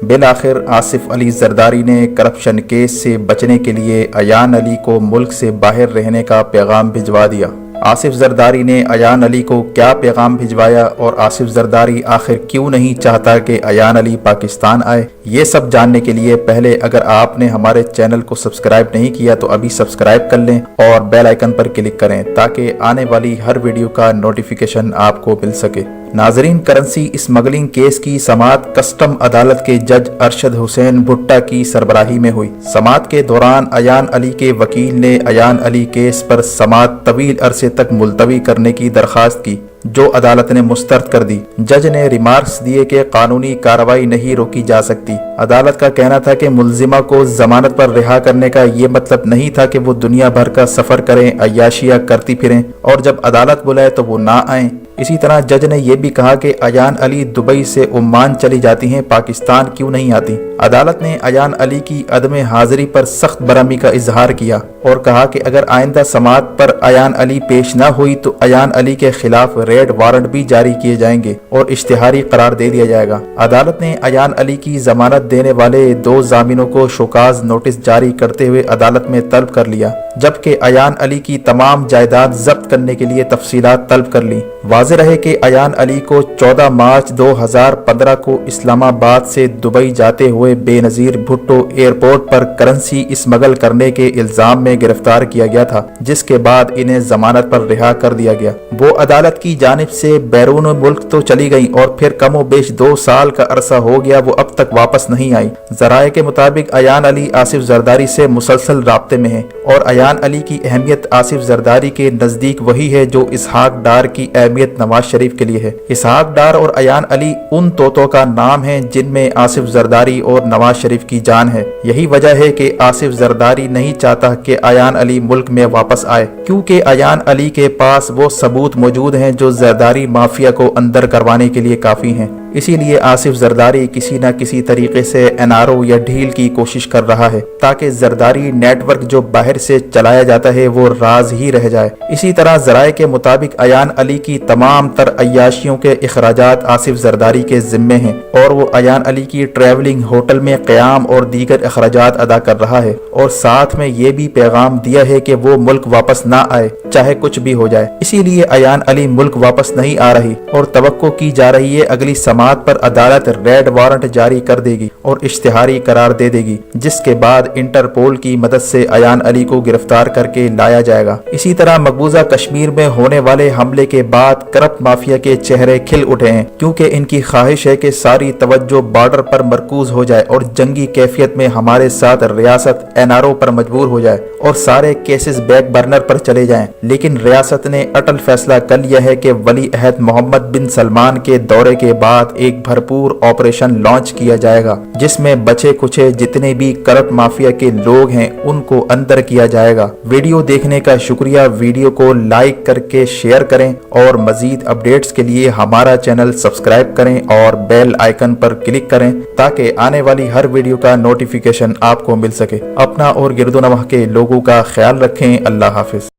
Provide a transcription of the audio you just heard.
बिलाखिर आसिफ अली जरदारी ने corruption case से बचने के लिए अयान अली को मुल्क से बाहर रहने का पैगाम भिजवा दिया। आसिफ जरदारी ने अयान अली को क्या पैगाम भिजवाया और आसिफ जरदारी आखिर क्यों नहीं चाहता कि अयान अली पाकिस्तान आए, ये सब जानने के लिए पहले अगर आपने हमारे चैनल को सब्सक्राइब नहीं किया तो अभी सब्सक्राइब कर लें और बेल आइकन पर क्लिक करें ताकि आने वाली हर वीडियो का नोटिफिकेशन आपको मिल सके। नाजरीन, करेंसी स्मगलिंग केस की समाअत कस्टम अदालत के जज अरशद हुसैन भुट्टा की सरबराही में हुई। समाअत के दौरान अयान अली के वकील ने अयान अली केस पर समाअत तवील अरसे तक मुलतवी करने की दरखास्त की, जो अदालत ने मुस्तरद कर दी। जज ने रिमार्क्स दिए कि कानूनी कार्रवाई नहीं रोकी जा सकती। अदालत का कहना था कि मुलजिमा को जमानत पर रिहा करने का ये मतलब नहीं था कि वो दुनिया भर का सफर करें, अय्याशियां करती फिरें और जब अदालत बुलाए तो वो ना आएं। इसी तरह जज ने यह भी कहा कि अयान अली दुबई से ओमान चली जाती हैं, पाकिस्तान क्यों नहीं आती। अदालत ने अयान अली की अदम हाजिरी पर सख्त बरहमी का इजहार किया और कहा कि अगर आइंदा समाअत पर अयान अली पेश न हुई तो अयान अली के खिलाफ रेड वारंट भी जारी किए जाएंगे और इश्तिहारी करार दे दिया जाएगा। अदालत ने अयान अली की जमानत देने वाले 2 जामिनों को शोकाज नोटिस जारी करते हुए अदालत में तलब कर लिया, जबकि अयान अली की तमाम जायदाद जब्त करने के लिए तफसीलात तलब कर ली। वाज़ेह रहे कि अयान अली को 14 मार्च 2015 को इस्लामाबाद से दुबई जाते हुए बेनजीर भुट्टो एयरपोर्ट पर करेंसी स्मगल करने के इल्जाम में गिरफ्तार किया गया था, जिसके बाद इन्हें जमानत पर रिहा कर दिया गया। वो अदालत की जानिब से बैरून मुल्क तो चली गई और फिर कमोबेश 2 साल का अरसा हो गया, वो अब तक वापस नहीं आई। जराये के मुताबिक अयान अली आसिफ जरदारी से मुसलसल राब्ते में है और अयान अली की अहमियत आसिफ जरदारी के नजदीक वही है जो इसहाक डार की अहमियत नवाज शरीफ के लिए है। इसहाक डार और अयान अली उन तोतों का नाम है जिनमें आसिफ जरदारी और नवाज शरीफ की जान है। यही वजह है कि आसिफ जरदारी नहीं चाहता कि अयान अली मुल्क में वापस आए, क्योंकि अयान अली के पास वो सबूत मौजूद हैं जो जरदारी माफिया को अंदर करवाने के लिए काफी हैं। इसीलिए आसिफ जरदारी किसी न किसी तरीके से एनआरओ या ढील की कोशिश कर रहा है ताकि जरदारी नेटवर्क जो बाहर से चलाया जाता है वो राज ही रह जाए। इसी तरह जराये के मुताबिक अयान अली की तमाम तर अय्याशियों के अखराजात आसिफ जरदारी के जिम्मे हैं और वो अयान अली की ट्रैवलिंग, होटल में क़याम और दीगर अखराजात अदा कर रहा है और साथ में ये भी पैगाम दिया है कि वो मुल्क वापस ना आए चाहे कुछ भी हो जाए। इसीलिए अयान अली मुल्क वापस नहीं आ रही और तवक्को की जा रही है अगली समाअत पर अदालत रेड वारंट जारी कर देगी और इश्तिहारी करार दे देगी, जिसके बाद इंटरपोल की मदद से अयान अली को गिरफ्तार करके लाया जाएगा। इसी तरह मकबूजा कश्मीर में होने वाले हमले के बाद करप्ट माफिया के चेहरे खिल उठे हैं, क्योंकि इनकी ख्वाहिश है कि सारी तवज्जो बॉर्डर पर मरकूज हो जाए और जंगी कैफियत में हमारे साथ रियासत एनआरओ पर मजबूर हो जाए और सारे केसेस बैक बर्नर पर चले जाएं। लेकिन रियासत ने अटल फैसला कर लिया है कि वली अहद मोहम्मद बिन सलमान के दौरे के बाद एक भरपूर ऑपरेशन लॉन्च किया जाएगा, जिसमें बचे कुचे जितने भी करप्ट माफिया के लोग हैं उनको अंदर किया जाएगा। वीडियो देखने का शुक्रिया। वीडियो को लाइक करके शेयर करें और मजीद अपडेट्स के लिए हमारा चैनल सब्सक्राइब करें और बेल आइकन पर क्लिक करें ताकि आने वाली हर वीडियो का नोटिफिकेशन आपको मिल सके। अपना और गिरदोनवाह के लोगों का ख्याल रखें। अल्लाह हाफिज।